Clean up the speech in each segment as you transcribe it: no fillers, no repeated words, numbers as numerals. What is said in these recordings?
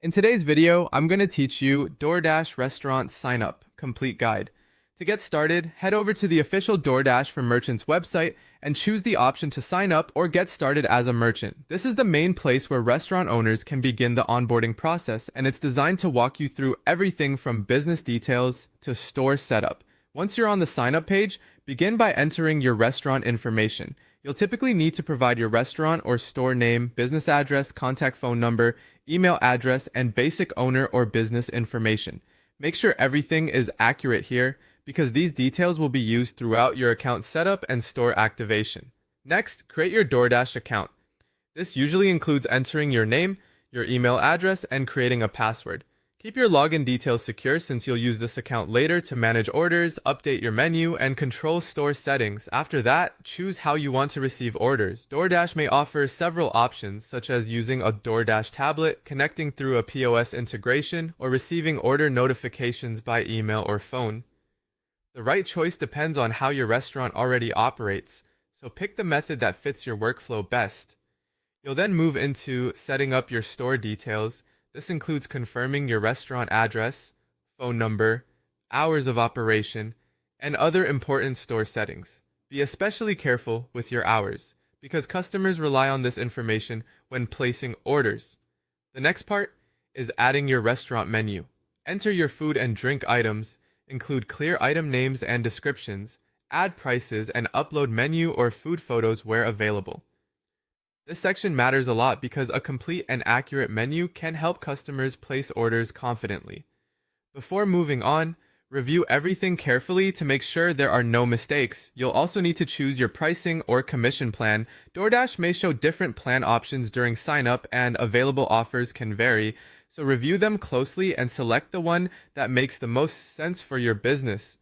In today's video, I'm going to teach you Doordash Restaurant Sign Up Complete Guide. To get started, head over to the official Doordash for Merchants website and choose the option to sign up or get started as a merchant. This is the main place where restaurant owners can begin the onboarding process, and it's designed to walk you through everything from business details to store setup. Once you're on the sign up page, begin by entering your restaurant information. You'll typically need to provide your restaurant or store name, business address, contact phone number, email address, and basic owner or business information. Make sure everything is accurate here because these details will be used throughout your account setup and store activation. Next, create your DoorDash account. This usually includes entering your name, your email address, and creating a password. Keep your login details secure since you'll use this account later to manage orders, update your menu, and control store settings. After that, choose how you want to receive orders. DoorDash may offer several options, such as using a DoorDash tablet, connecting through a POS integration, or receiving order notifications by email or phone. The right choice depends on how your restaurant already operates, so pick the method that fits your workflow best. You'll then move into setting up your store details. This includes confirming your restaurant address, phone number, hours of operation, and other important store settings. Be especially careful with your hours, because customers rely on this information when placing orders. The next part is adding your restaurant menu. Enter your food and drink items, include clear item names and descriptions, add prices, and upload menu or food photos where available. This section matters a lot because a complete and accurate menu can help customers place orders confidently. Before moving on, review everything carefully to make sure there are no mistakes. You'll also need to choose your pricing or commission plan. DoorDash may show different plan options during sign up, and available offers can vary, so review them closely and select the one that makes the most sense for your business.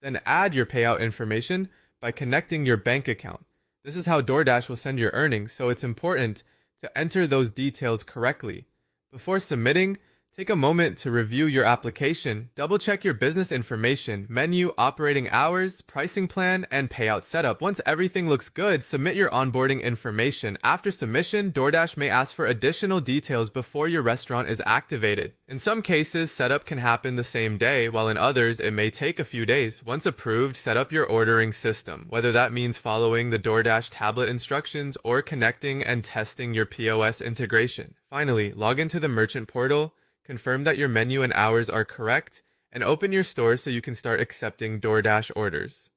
Then add your payout information by connecting your bank account. This is how DoorDash will send your earnings, so it's important to enter those details correctly. Before submitting, take a moment to review your application. Double-check your business information, menu, operating hours, pricing plan, and payout setup. Once everything looks good, submit your onboarding information. After submission, DoorDash may ask for additional details before your restaurant is activated. In some cases, setup can happen the same day, while in others, it may take a few days. Once approved, set up your ordering system, whether that means following the DoorDash tablet instructions or connecting and testing your POS integration. Finally, log into the merchant portal, confirm that your menu and hours are correct, and open your store so you can start accepting DoorDash orders.